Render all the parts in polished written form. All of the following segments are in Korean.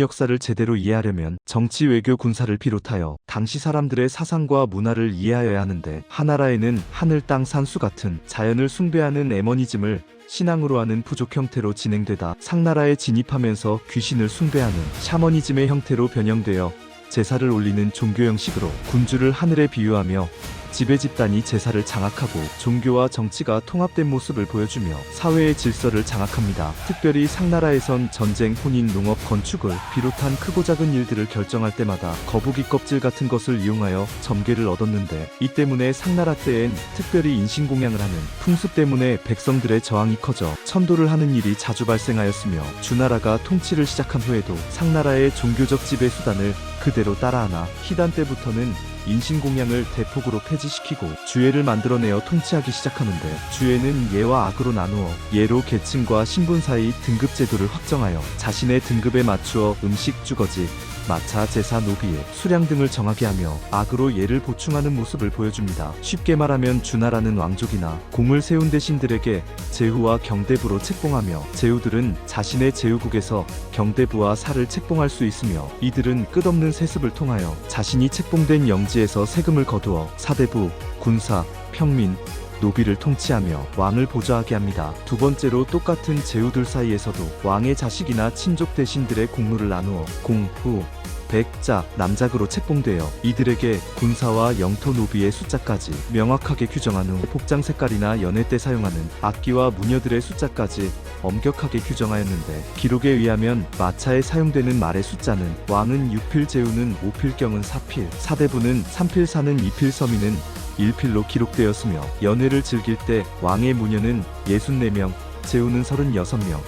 역사를 제대로 이해하려면 정치, 외교, 군사를 비롯하여 당시 사람들의 사상과 문화를 이해하여야 하는데, 하나라에는 하늘, 땅, 산수 같은 자연을 숭배하는 에머니즘을 신앙으로 하는 부족 형태로 진행되다 상나라에 진입하면서 귀신을 숭배하는 샤머니즘의 형태로 변형되어 제사를 올리는 종교 형식으로 군주를 하늘에 비유하며 지배 집단이 제사를 장악하고 종교와 정치가 통합된 모습을 보여주며 사회의 질서를 장악합니다. 특별히 상나라에선 전쟁, 혼인, 농업, 건축을 비롯한 크고 작은 일들을 결정할 때마다 거북이 껍질 같은 것을 이용하여 점괘를 얻었는데, 이 때문에 상나라 때엔 특별히 인신공양을 하는 풍습 때문에 백성들의 저항이 커져 천도를 하는 일이 자주 발생하였으며, 주나라가 통치를 시작한 후에도 상나라의 종교적 지배 수단을 그대로 따라하나 희단 때부터는 인신공양을 대폭으로 폐지시키고 주예를 만들어내어 통치하기 시작하는데, 주예는 예와 악으로 나누어 예로 계층과 신분 사이 등급 제도를 확정하여 자신의 등급에 맞추어 음식, 주거지, 마차, 제사, 노비의 수량 등을 정하게 하며 악으로 예를 보충하는 모습을 보여줍니다. 쉽게 말하면 주나라는 왕족이나 공을 세운 대신들에게 제후와 경대부로 책봉하며, 제후들은 자신의 제후국에서 경대부와 사를 책봉할 수 있으며, 이들은 끝없는 세습을 통하여 자신이 책봉된 영지에서 세금을 거두어 사대부, 군사, 평민, 노비를 통치하며 왕을 보좌하게 합니다. 두 번째로, 똑같은 제후들 사이에서도 왕의 자식이나 친족 대신들의 공로를 나누어 공, 후, 백, 자, 남작으로 책봉되어 이들에게 군사와 영토, 노비의 숫자까지 명확하게 규정한 후 복장 색깔이나 연회 때 사용하는 악기와 무녀들의 숫자까지 엄격하게 규정하였는데, 기록에 의하면 마차에 사용되는 말의 숫자는 왕은 6필, 제후는 5필, 경은 4필, 사대부는 3필, 사는 2필, 서민은 1필로 기록되었으며, 연회를 즐길 때 왕의 무녀는 64명, 제후는 36명,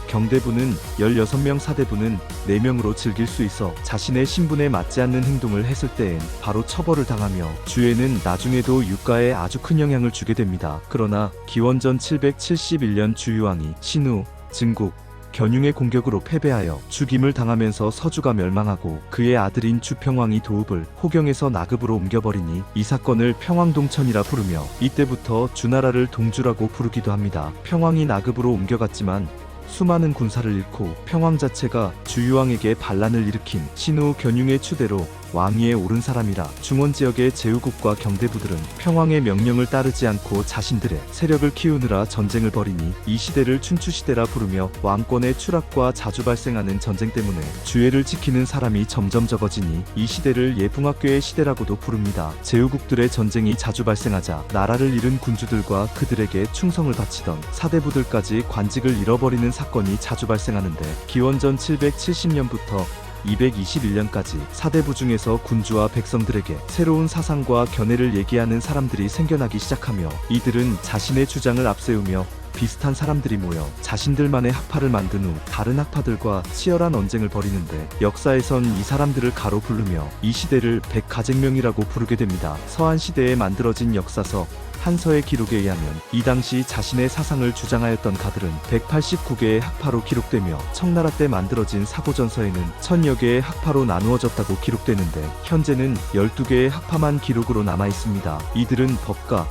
경대부는 16명, 사대부는 4명으로 즐길 수 있어 자신의 신분에 맞지 않는 행동을 했을 때엔 바로 처벌을 당하며, 주예는 나중에도 유가에 아주 큰 영향을 주게 됩니다. 그러나 기원전 771년 주유왕이 신우, 증국, 견융의 공격으로 패배하여 죽임을 당하면서 서주가 멸망하고 그의 아들인 주평왕이 도읍을 호경에서 나급으로 옮겨버리니 이 사건을 평왕동천이라 부르며, 이때부터 주나라를 동주라고 부르기도 합니다. 평왕이 나급으로 옮겨갔지만 수많은 군사를 잃고 평왕 자체가 주유왕에게 반란을 일으킨 신우, 견융의 추대로 왕위에 오른 사람이라 중원지역의 제후국과 경대부들은 평왕의 명령을 따르지 않고 자신들의 세력을 키우느라 전쟁을 벌이니 이 시대를 춘추시대라 부르며, 왕권의 추락과 자주 발생하는 전쟁 때문에 주예를 지키는 사람이 점점 적어지니 이 시대를 예붕학교의 시대라고도 부릅니다. 제후국들의 전쟁이 자주 발생하자 나라를 잃은 군주들과 그들에게 충성을 바치던 사대부들까지 관직을 잃어버리는 사건이 자주 발생하는데, 기원전 770년부터 221년까지 사대부 중에서 군주와 백성들에게 새로운 사상과 견해를 얘기하는 사람들이 생겨나기 시작하며, 이들은 자신의 주장을 앞세우며 비슷한 사람들이 모여 자신들만의 학파를 만든 후 다른 학파들과 치열한 언쟁을 벌이는데, 역사에선 이 사람들을 가로 부르며 이 시대를 백가쟁명이라고 부르게 됩니다. 서한시대에 만들어진 역사서 한서의 기록에 의하면 이 당시 자신의 사상을 주장하였던 가들은 189개의 학파로 기록되며, 청나라 때 만들어진 사고전서에는 1000여 개의 학파로 나누어졌다고 기록되는데, 현재는 12개의 학파만 기록으로 남아있습니다. 이들은 법가,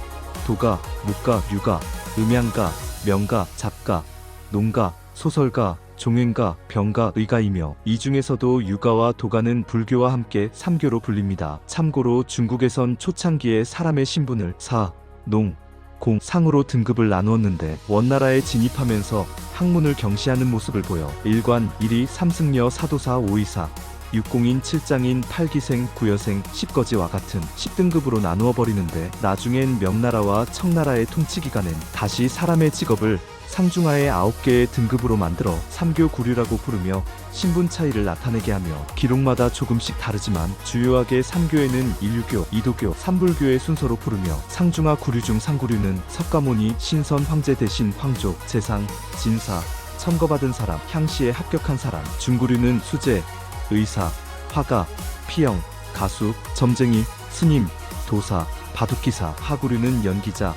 도가, 묵가, 유가, 음양가, 명가, 잡가, 농가, 소설가, 종행가, 병가, 의가이며, 이 중에서도 유가와 도가는 불교와 함께 3교로 불립니다. 참고로 중국에선 초창기에 사람의 신분을 사, 농, 공, 상으로 등급을 나누었는데, 원나라에 진입하면서 학문을 경시하는 모습을 보여 일관, 일이, 삼승려, 사도사, 오의사, 육공인, 칠장인, 팔기생, 구여생, 십거지와 같은 10등급으로 나누어 버리는데, 나중엔 명나라와 청나라의 통치 기간엔 다시 사람의 직업을 상중하의 9개의 등급으로 만들어 3교 구류라고 부르며 신분 차이를 나타내게 하며, 기록마다 조금씩 다르지만 주요하게 3교에는 일류교, 이도교, 삼불교의 순서로 부르며, 상중하 구류 중 상구류는 석가모니, 신선, 황제 대신 황족, 재상, 진사, 천거받은 사람, 향시에 합격한 사람, 중구류는 수재, 의사, 화가, 피영, 가수, 점쟁이, 스님, 도사, 바둑기사, 하구류는 연기자,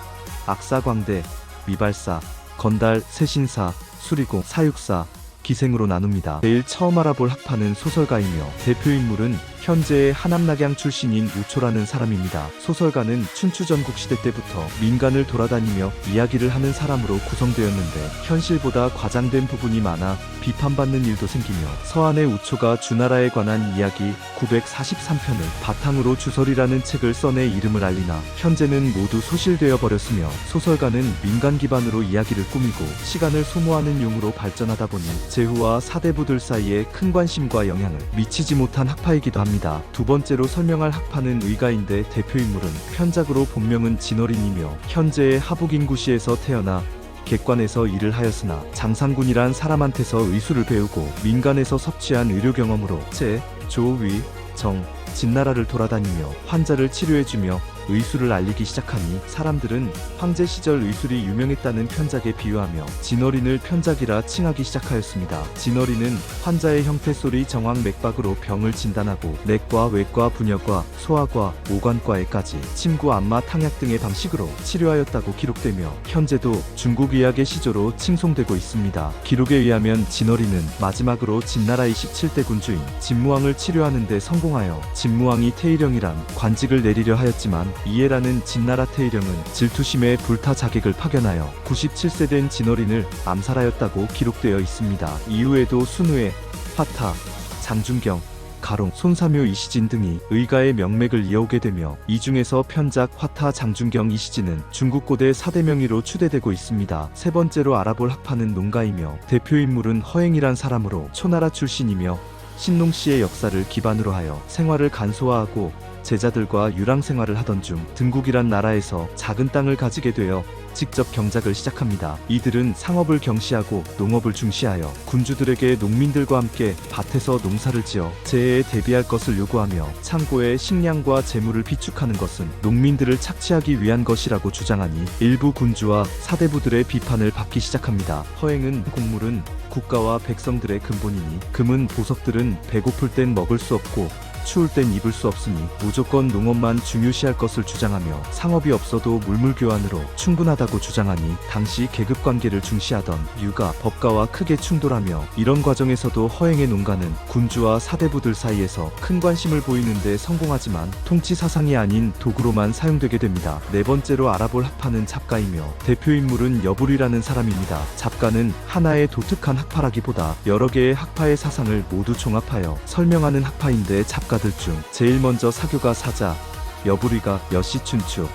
악사광대, 미발사, 건달, 세신사, 수리공, 사육사, 기생으로 나눕니다. 제일 처음 알아볼 학파는 소설가이며, 대표인물은 현재의 하남낙양 출신인 우초라는 사람입니다. 소설가는 춘추 전국시대 때부터 민간을 돌아다니며 이야기를 하는 사람으로 구성되었는데 현실보다 과장된 부분이 많아 비판받는 일도 생기며 서한의 우초가 주나라에 관한 이야기 943편을 바탕으로 주설이라는 책을 써내 이름을 알리나 현재는 모두 소실되어 버렸으며 소설가는 민간 기반으로 이야기를 꾸미고 시간을 소모하는 용으로 발전하다 보니 제후와 사대부들 사이에 큰 관심과 영향을 미치지 못한 학파이기도 합니다. 두 번째로 설명할 학파는 의가인데 대표인물은 편작으로 본명은 진어린이며 현재의 하북인구시에서 태어나 객관에서 일을 하였으나 장상군이란 사람한테서 의술을 배우고 민간에서 섭취한 의료 경험으로 제, 조, 위, 정, 진나라를 돌아다니며 환자를 치료해주며 의술을 알리기 시작하니 사람들은 황제 시절 의술이 유명했다는 편작에 비유하며 진어린을 편작이라 칭하기 시작하였습니다. 진어린은 환자의 형태 소리 정황 맥박으로 병을 진단하고 내과, 외과, 분여과, 소아과, 오관과에까지 침구, 안마, 탕약 등의 방식으로 치료하였다고 기록되며 현재도 중국 의학의 시조로 칭송되고 있습니다. 기록에 의하면 진어린은 마지막으로 진나라 27대 군주인 진무왕을 치료하는 데 성공하여 진무왕이 태의령이란 관직을 내리려 하였지만 이해라는 진나라 태의령은 질투심에 불타 자객을 파견하여 97세 된 진어린을 암살하였다고 기록되어 있습니다. 이후에도 순우회, 화타, 장준경, 가롱, 손사묘, 이시진 등이 의가의 명맥을 이어오게 되며 이 중에서 편작 화타, 장준경, 이시진은 중국 고대 4대 명의로 추대되고 있습니다. 세 번째로 알아볼 학파는 농가이며 대표인물은 허행이란 사람으로 초나라 출신이며 신농시의 역사를 기반으로 하여 생활을 간소화하고 제자들과 유랑 생활을 하던 중 등국이란 나라에서 작은 땅을 가지게 되어 직접 경작을 시작합니다. 이들은 상업을 경시하고 농업을 중시하여 군주들에게 농민들과 함께 밭에서 농사를 지어 재해에 대비할 것을 요구하며 창고에 식량과 재물을 비축하는 것은 농민들을 착취하기 위한 것이라고 주장하니 일부 군주와 사대부들의 비판을 받기 시작합니다. 허행은 곡물은 국가와 백성들의 근본이니 금은 보석들은 배고플 땐 먹을 수 없고 추울 땐 입을 수 없으니 무조건 농업만 중요시할 것을 주장하며 상업이 없어도 물물교환으로 충분하다고 주장하니 당시 계급관계를 중시하던 유가, 법가와 크게 충돌하며 이런 과정에서도 허행의 농가는 군주와 사대부들 사이에서 큰 관심을 보이는데 성공하지만 통치 사상이 아닌 도구로만 사용되게 됩니다. 네 번째로 알아볼 학파는 잡가이며 대표인물은 여불이라는 사람입니다. 잡가는 하나의 독특한 학파라기보다 여러 개의 학파의 사상을 모두 종합하여 설명하는 학파인데 잡가들 중 제일 먼저 사교가 사자, 여불이가 여시춘추,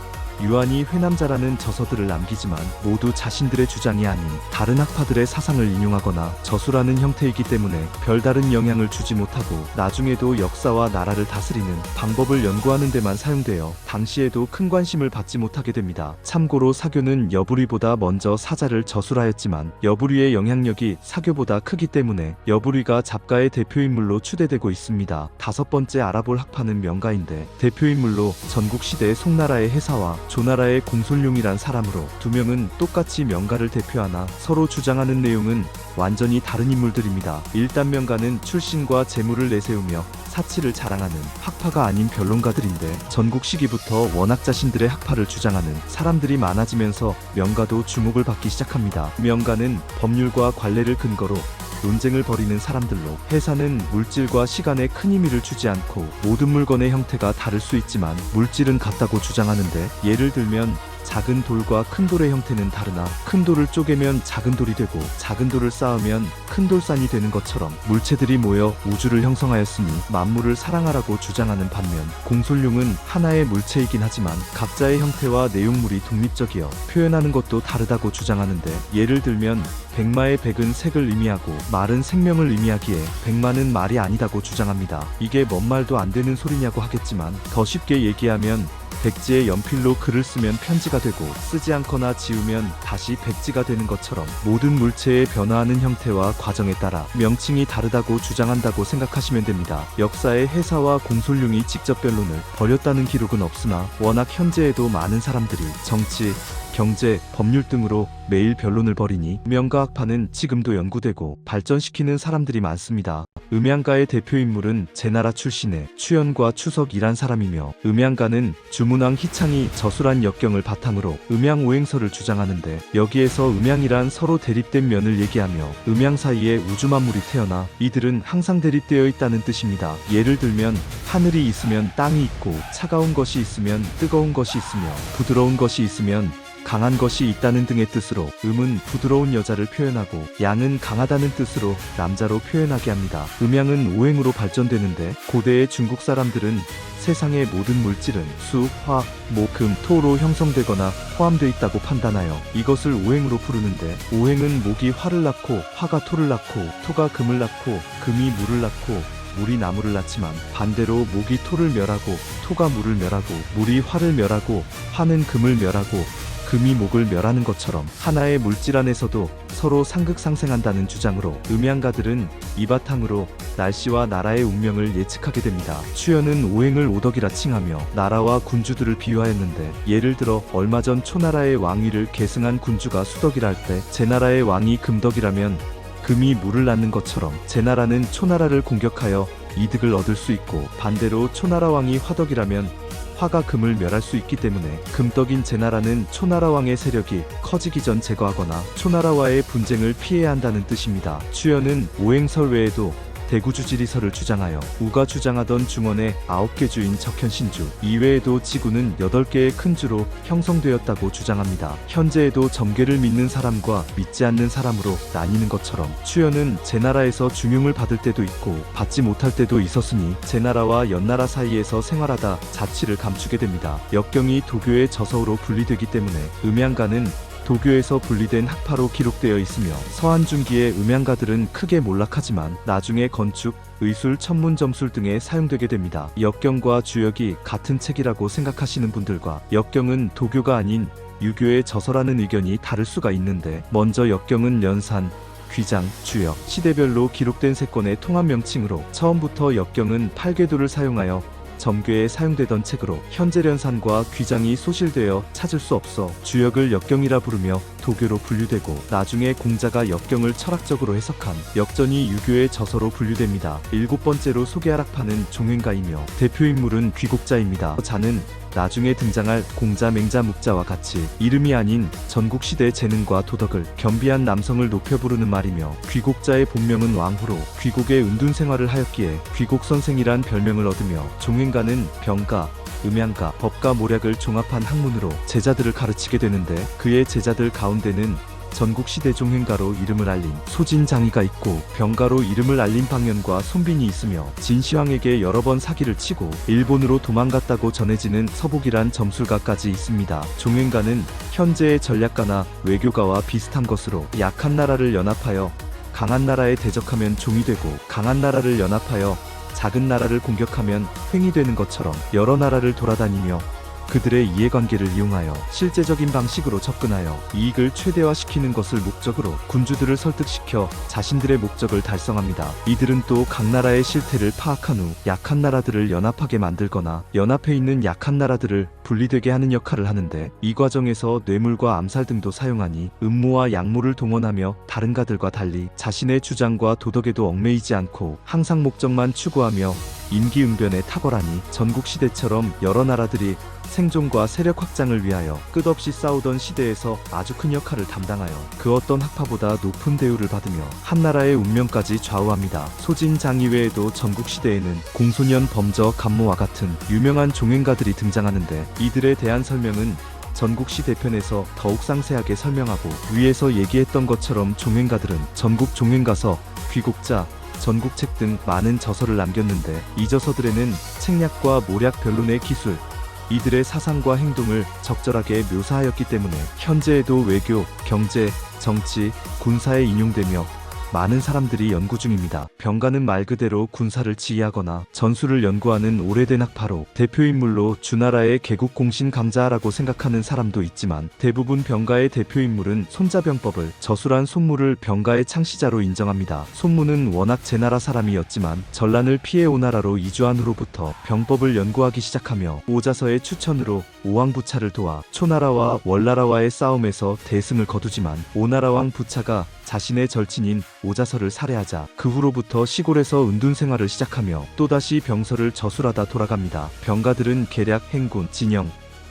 유한이 회남자라는 저서들을 남기지만 모두 자신들의 주장이 아닌 다른 학파들의 사상을 인용하거나 저술하는 형태이기 때문에 별다른 영향을 주지 못하고 나중에도 역사와 나라를 다스리는 방법을 연구하는 데만 사용되어 당시에도 큰 관심을 받지 못하게 됩니다. 참고로 사교는 여불이보다 먼저 사자를 저술하였지만 여불이의 영향력이 사교보다 크기 때문에 여불이가 잡가의 대표인물로 추대되고 있습니다. 다섯 번째 알아볼 학파는 명가인데 대표인물로 전국시대 송나라의 해사와 조나라의 공솔룡이란 사람으로 두 명은 똑같이 명가를 대표하나 서로 주장하는 내용은 완전히 다른 인물들입니다. 일단 명가는 출신과 재물을 내세우며 사치를 자랑하는 학파가 아닌 변론가들인데 전국 시기부터 워낙 자신들의 학파를 주장하는 사람들이 많아지면서 명가도 주목을 받기 시작합니다. 명가는 법률과 관례를 근거로 논쟁을 벌이는 사람들로 해사는 물질과 시간에 큰 의미를 주지 않고 모든 물건의 형태가 다를 수 있지만 물질은 같다고 주장하는데 예를 들면 작은 돌과 큰 돌의 형태는 다르나 큰 돌을 쪼개면 작은 돌이 되고 작은 돌을 쌓으면 큰 돌산이 되는 것처럼 물체들이 모여 우주를 형성하였으니 만물을 사랑하라고 주장하는 반면 공솔룡은 하나의 물체이긴 하지만 각자의 형태와 내용물이 독립적이어 표현하는 것도 다르다고 주장하는데 예를 들면 백마의 백은 색을 의미하고 말은 생명을 의미하기에 백마는 말이 아니다고 주장합니다. 이게 뭔 말도 안 되는 소리냐고 하겠지만 더 쉽게 얘기하면 백지에 연필로 글을 쓰면 편지가 되고 쓰지 않거나 지우면 다시 백지가 되는 것처럼 모든 물체의 변화하는 형태와 과정에 따라 명칭이 다르다고 주장한다고 생각하시면 됩니다. 역사에 해사와 공솔룡이 직접 변론을 벌였다는 기록은 없으나 워낙 현재에도 많은 사람들이 정치, 경제, 법률 등으로 매일 변론을 벌이니 음양가 학파는 지금도 연구되고 발전시키는 사람들이 많습니다. 음양가의 대표 인물은 제나라 출신의 추연과 추석이란 사람이며, 음양가는 주문왕 희창이 저술한 역경을 바탕으로 음양오행설을 주장하는데, 여기에서 음양이란 서로 대립된 면을 얘기하며 음양 사이에 우주만물이 태어나 이들은 항상 대립되어 있다는 뜻입니다. 예를 들면 하늘이 있으면 땅이 있고, 차가운 것이 있으면 뜨거운 것이 있으며, 부드러운 것이 있으면 강한 것이 있다는 등의 뜻으로 음은 부드러운 여자를 표현하고 양은 강하다는 뜻으로 남자로 표현하게 합니다. 음양은 오행으로 발전되는데, 고대의 중국 사람들은 세상의 모든 물질은 수, 화, 목, 금, 토로 형성되거나 포함되어 있다고 판단하여 이것을 오행으로 부르는데, 오행은 목이 화를 낳고 화가 토를 낳고 토가 금을 낳고 금이 물을 낳고 물이 나무를 낳지만, 반대로 목이 토를 멸하고 토가 물을 멸하고 물이 화를 멸하고 화는 금을 멸하고 금이 목을 멸하는 것처럼 하나의 물질 안에서도 서로 상극상생한다는 주장으로 음양가들은 이 바탕으로 날씨와 나라의 운명을 예측하게 됩니다. 추연은 오행을 오덕이라 칭하며 나라와 군주들을 비유하였는데, 예를 들어 얼마 전 초나라의 왕위를 계승한 군주가 수덕이라 할 때 제나라의 왕이 금덕이라면 금이 물을 낳는 것처럼 제나라는 초나라를 공격하여 이득을 얻을 수 있고, 반대로 초나라 왕이 화덕이라면 화가 금을 멸할 수 있기 때문에 금덕인 제나라는 초나라 왕의 세력이 커지기 전 제거하거나 초나라와의 분쟁을 피해야 한다는 뜻입니다. 추연은 오행설 외에도 대구주지리설을 주장하여 우가 주장하던 중원의 9개 주인 적현신주 이외에도 지구는 8개의 큰 주로 형성되었다고 주장합니다. 현재에도 점괘를 믿는 사람과 믿지 않는 사람으로 나뉘는 것처럼 추연은 제나라에서 중용을 받을 때도 있고 받지 못할 때도 있었으니, 제나라와 연나라 사이에서 생활하다 자취를 감추게 됩니다. 역경이 도교의 저서로 분리되기 때문에 음양가는 도교에서 분리된 학파로 기록되어 있으며, 서한중기의 음양가들은 크게 몰락하지만 나중에 건축, 의술, 천문, 점술 등에 사용되게 됩니다. 역경과 주역이 같은 책이라고 생각하시는 분들과 역경은 도교가 아닌 유교의 저서라는 의견이 다를 수가 있는데, 먼저 역경은 연산, 귀장, 주역, 시대별로 기록된 세권의 통합 명칭으로 처음부터 역경은 8궤도를 사용하여 점괘에 사용되던 책으로 현재 연산과 귀장이 소실되어 찾을 수 없어 주역을 역경이라 부르며 도교로 분류되고, 나중에 공자가 역경을 철학적으로 해석한 역전이 유교의 저서로 분류됩니다. 7번째로 소개할 학파는 종행가이며 대표 인물은 귀곡자입니다. 자는 나중에 등장할 공자, 맹자, 묵자와 같이 이름이 아닌 전국시대 재능과 도덕을 겸비한 남성을 높여 부르는 말이며, 귀곡자의 본명은 왕후로 귀곡의 은둔 생활을 하였기에 귀곡선생이란 별명을 얻으며, 종행가는 병가, 음양가, 법가, 모략을 종합한 학문으로 제자들을 가르치게 되는데, 그의 제자들 가운데는 전국시대 종행가로 이름을 알린 소진장이가 있고, 병가로 이름을 알린 방연과 손빈이 있으며, 진시황에게 여러 번 사기를 치고 일본으로 도망갔다고 전해지는 서복이란 점술가까지 있습니다. 종행가는 현재의 전략가나 외교가와 비슷한 것으로 약한 나라를 연합하여 강한 나라에 대적하면 종이 되고, 강한 나라를 연합하여 작은 나라를 공격하면 횡이 되는 것처럼 여러 나라를 돌아다니며 그들의 이해관계를 이용하여 실제적인 방식으로 접근하여 이익을 최대화시키는 것을 목적으로 군주들을 설득시켜 자신들의 목적을 달성합니다. 이들은 또 각 나라의 실태를 파악한 후 약한 나라들을 연합하게 만들거나 연합해 있는 약한 나라들을 분리되게 하는 역할을 하는데, 이 과정에서 뇌물과 암살 등도 사용하니 음모와 약모를 동원하며 다른 가들과 달리 자신의 주장과 도덕에도 얽매이지 않고 항상 목적만 추구하며 임기응변에 탁월하니 전국시대처럼 여러 나라들이 생존과 세력 확장을 위하여 끝없이 싸우던 시대에서 아주 큰 역할을 담당하여 그 어떤 학파보다 높은 대우를 받으며 한 나라의 운명까지 좌우합니다. 소진장 이외에도 전국시대에는 공소년, 범저, 감모와 같은 유명한 종행가들이 등장하는데, 이들에 대한 설명은 전국시대편에서 더욱 상세하게 설명하고, 위에서 얘기했던 것처럼 종행가들은 전국 종행가서, 귀곡자, 전국책 등 많은 저서를 남겼는데, 이 저서들에는 책략과 모략, 변론의 기술, 이들의 사상과 행동을 적절하게 묘사하였기 때문에 현재에도 외교, 경제, 정치, 군사에 인용되며 많은 사람들이 연구 중입니다. 병가는 말 그대로 군사를 지휘하거나 전술을 연구하는 오래된 학파로 대표인물로 주나라의 개국 공신 강자라고 생각하는 사람도 있지만 대부분 병가의 대표인물은 손자병법을 저술한 손무를 병가의 창시자로 인정합니다. 손무는 워낙 제나라 사람이었지만 전란을 피해 오나라로 이주한 후로부터 병법을 연구하기 시작하며 오자서의 추천으로 오왕부차를 도와 초나라와 월나라와의 싸움에서 대승을 거두지만 오나라왕 부차가 자신의 절친인 오자서를 살해하자 그 후로부터 시골에서 은둔 생활을 시작하며 또다시 병서를 저술하다 돌아갑니다. 병가들은 계략, 행군, 진영,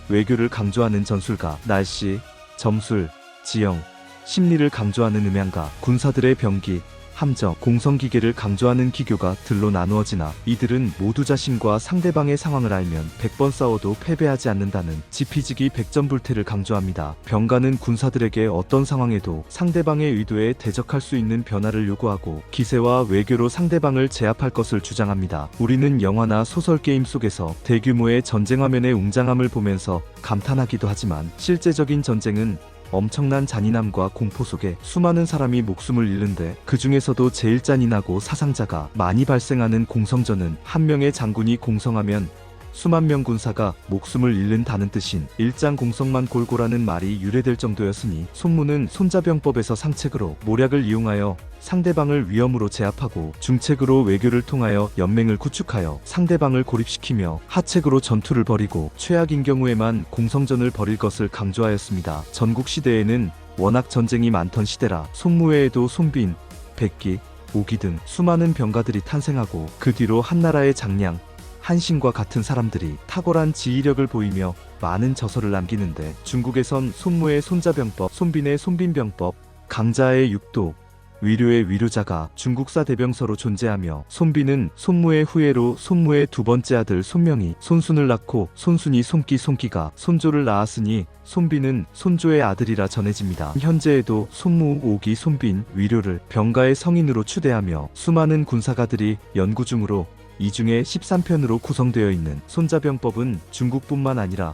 외교를 강조하는 전술가, 날씨, 점술, 지형, 심리를 강조하는 음향가, 군사들의 병기, 함정, 공성기계를 강조하는 기교가 들로 나누어지나 이들은 모두 자신과 상대방의 상황을 알면 100번 싸워도 패배하지 않는다는 지피지기 백전불태를 강조합니다. 병가는 군사들에게 어떤 상황에도 상대방의 의도에 대적할 수 있는 변화를 요구하고 기세와 외교로 상대방을 제압할 것을 주장합니다. 우리는 영화나 소설 게임 속에서 대규모의 전쟁 화면의 웅장함을 보면서 감탄하기도 하지만 실제적인 전쟁은 엄청난 잔인함과 공포 속에 수많은 사람이 목숨을 잃는데 그 중에서도 제일 잔인하고 사상자가 많이 발생하는 공성전은 한 명의 장군이 공성하면 수만 명 군사가 목숨을 잃는다는 뜻인 일장공성만 골고라는 말이 유래될 정도였으니 손무는 손자병법에서 상책으로 모략을 이용하여 상대방을 위험으로 제압하고 중책으로 외교를 통하여 연맹을 구축하여 상대방을 고립시키며 하책으로 전투를 벌이고 최악인 경우에만 공성전을 벌일 것을 강조하였습니다. 전국시대에는 워낙 전쟁이 많던 시대라 손무 외에도 손빈, 백기, 오기 등 수많은 병가들이 탄생하고 그 뒤로 한나라의 장량, 한신과 같은 사람들이 탁월한 지휘력을 보이며 많은 저서를 남기는데 중국에선 손무의 손자병법, 손빈의 손빈병법, 강자의 육도, 위료의 위료자가 중국사 대병서로 존재하며 손빈은 손무의 후예로 손무의 두 번째 아들 손명이 손순을 낳고 손순이 손기 손기가 손조를 낳았으니 손빈은 손조의 아들이라 전해집니다. 현재에도 손무, 오기, 손빈, 위료를 병가의 성인으로 추대하며 수많은 군사가들이 연구 중으로 이 중에 13편으로 구성되어 있는 손자병법은 중국뿐만 아니라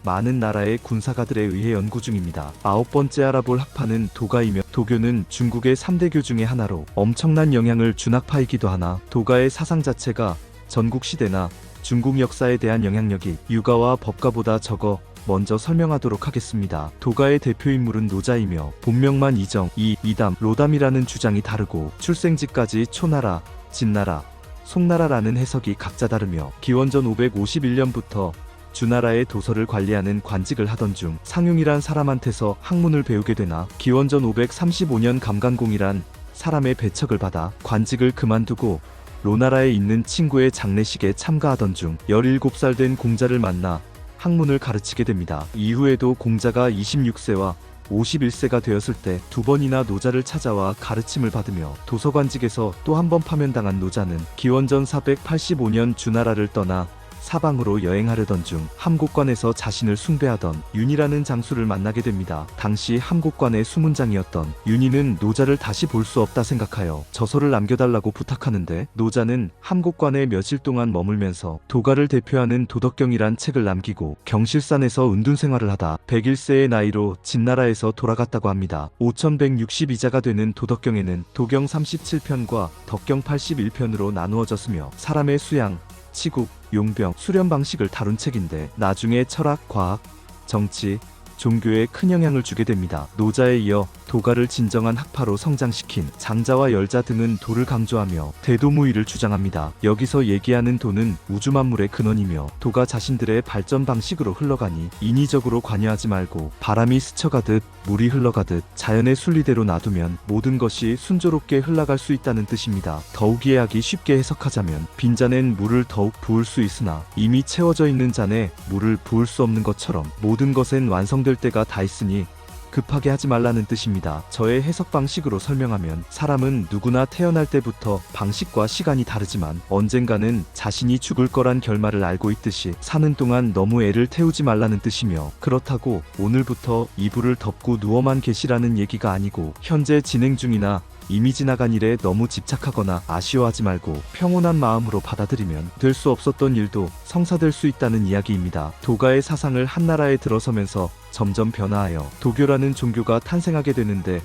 많은 나라의 군사가들에 의해 연구 중입니다. 9번째 알아볼 학파는 도가이며 도교는 중국의 3대교 중의 하나로 엄청난 영향을 준 학파이기도 하나 도가의 사상 자체가 전국시대나 중국 역사에 대한 영향력이 유가와 법가보다 적어 먼저 설명하도록 하겠습니다. 도가의 대표인물은 노자이며 본명만 이정, 이담, 로담이라는 주장이 다르고 출생지까지 초나라, 진나라, 송나라라는 해석이 각자 다르며 기원전 551년부터 주나라의 도서를 관리하는 관직을 하던 중 상용이란 사람한테서 학문을 배우게 되나 기원전 535년 감간공이란 사람의 배척을 받아 관직을 그만두고 로나라에 있는 친구의 장례식에 참가하던 중 17살 된 공자를 만나 학문을 가르치게 됩니다. 이후에도 공자가 26세와 51세가 되었을 때 두 번이나 노자를 찾아와 가르침을 받으며 도서관직에서 또 한 번 파면당한 노자는 기원전 485년 주나라를 떠나 사방으로 여행하려던 중 함곡관에서 자신을 숭배하던 윤희라는 장수를 만나게 됩니다. 당시 함곡관의 수문장이었던 윤희는 노자를 다시 볼 수 없다 생각하여 저서를 남겨달라고 부탁하는데 노자는 함곡관에 며칠 동안 머물면서 도가를 대표하는 도덕경이란 책을 남기고 경실산에서 은둔 생활을 하다 101세의 나이로 진나라에서 돌아갔다고 합니다. 5162자가 되는 도덕경에는 도경 37편과 덕경 81편으로 나누어졌으며 사람의 수양, 치국, 용병, 수련 방식을 다룬 책인데 나중에 철학, 과학, 정치, 종교에 큰 영향을 주게 됩니다. 노자에 이어 도가를 진정한 학파로 성장시킨 장자와 열자 등은 도를 강조하며 대도무이를 주장합니다. 여기서 얘기하는 도는 우주만물의 근원이며 도가 자신들의 발전 방식으로 흘러가니 인위적으로 관여하지 말고 바람이 스쳐가듯 물이 흘러가듯 자연의 순리대로 놔두면 모든 것이 순조롭게 흘러갈 수 있다는 뜻입니다. 더욱 이해하기 쉽게 해석하자면 빈잔엔 물을 더욱 부을 수 있으나 이미 채워져 있는 잔에 물을 부을 수 없는 것처럼 모든 것엔 완성될 때가 다 있으니 급하게 하지 말라는 뜻입니다. 저의 해석 방식으로 설명하면 사람은 누구나 태어날 때부터 방식과 시간이 다르지만 언젠가는 자신이 죽을 거란 결말을 알고 있듯이 사는 동안 너무 애를 태우지 말라는 뜻이며 그렇다고 오늘부터 이불을 덮고 누워만 계시라는 얘기가 아니고 현재 진행 중이나 이미 지나간 일에 너무 집착하거나 아쉬워하지 말고 평온한 마음으로 받아들이면 될 수 없었던 일도 성사될 수 있다는 이야기입니다. 도가의 사상을 한나라에 들어서면서 점점 변화하여 도교라는 종교가 탄생하게 되는데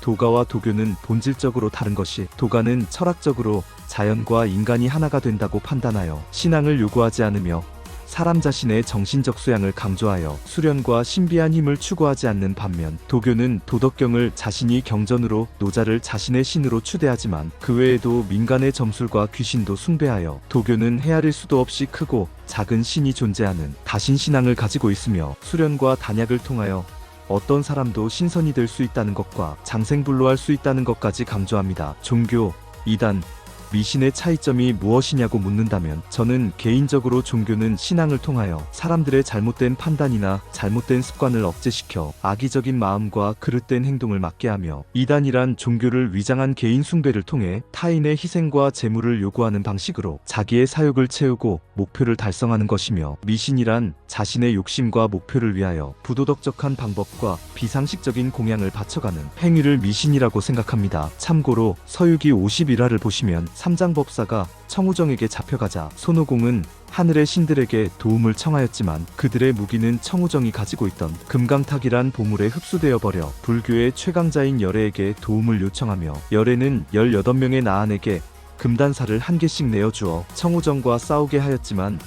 도가와 도교는 본질적으로 다른 것이, 도가는 철학적으로 자연과 인간이 하나가 된다고 판단하여 신앙을 요구하지 않으며 사람 자신의 정신적 수양을 강조하여 수련과 신비한 힘을 추구하지 않는 반면, 도교는 도덕경을 자신이 경전으로 노자를 자신의 신으로 추대하지만 그 외에도 민간의 점술과 귀신도 숭배하여 도교는 헤아릴 수도 없이 크고 작은 신이 존재하는 다신신앙을 가지고 있으며, 수련과 단약을 통하여 어떤 사람도 신선이 될 수 있다는 것과 장생불로할 수 있다는 것까지 강조합니다. 종교, 이단, 미신의 차이점이 무엇이냐고 묻는다면, 저는 개인적으로 종교는 신앙을 통하여 사람들의 잘못된 판단이나 잘못된 습관을 억제시켜 악의적인 마음과 그릇된 행동을 막게 하며, 이단이란 종교를 위장한 개인 숭배를 통해 타인의 희생과 재물을 요구하는 방식으로 자기의 사욕을 채우고 목표를 달성하는 것이며, 미신이란 자신의 욕심과 목표를 위하여 부도덕적한 방법과 비상식적인 공양을 바쳐가는 행위를 미신이라고 생각합니다. 참고로 서유기 51화를 보시면 삼장법사가 청우정에게 잡혀가자 손오공은 하늘의 신들에게 도움을 청하였지만 그들의 무기는 청우정이 가지고 있던 금강탁이란 보물에 흡수되어 버려 불교의 최강자인 열애에게 도움을 요청하며, 열애는 18명의 나한에게 금단사를 한 개씩 내어주어 청우정과 싸우게 하였지만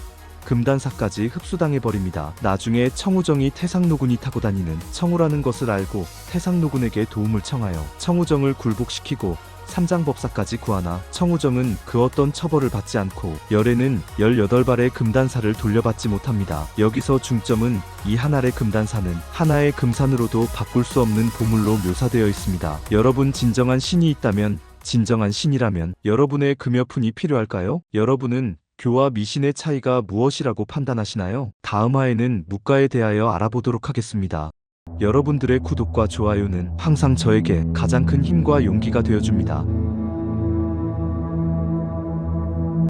금단사까지 흡수당해버립니다. 나중에 청우정이 태상노군이 타고 다니는 청우라는 것을 알고 태상노군에게 도움을 청하여 청우정을 굴복시키고 삼장법사까지 구하나 청우정은 그 어떤 처벌을 받지 않고 열애는 18발의 금단사를 돌려받지 못합니다. 여기서 중점은 이 한 알의 금단사는 하나의 금산으로도 바꿀 수 없는 보물로 묘사되어 있습니다. 여러분, 진정한 신이 있다면, 진정한 신이라면 여러분의 금여푼이 필요할까요? 여러분은 교와 미신의 차이가 무엇이라고 판단하시나요? 다음 화에는 묵가에 대하여 알아보도록 하겠습니다. 여러분들의 구독과 좋아요는 항상 저에게 가장 큰 힘과 용기가 되어줍니다.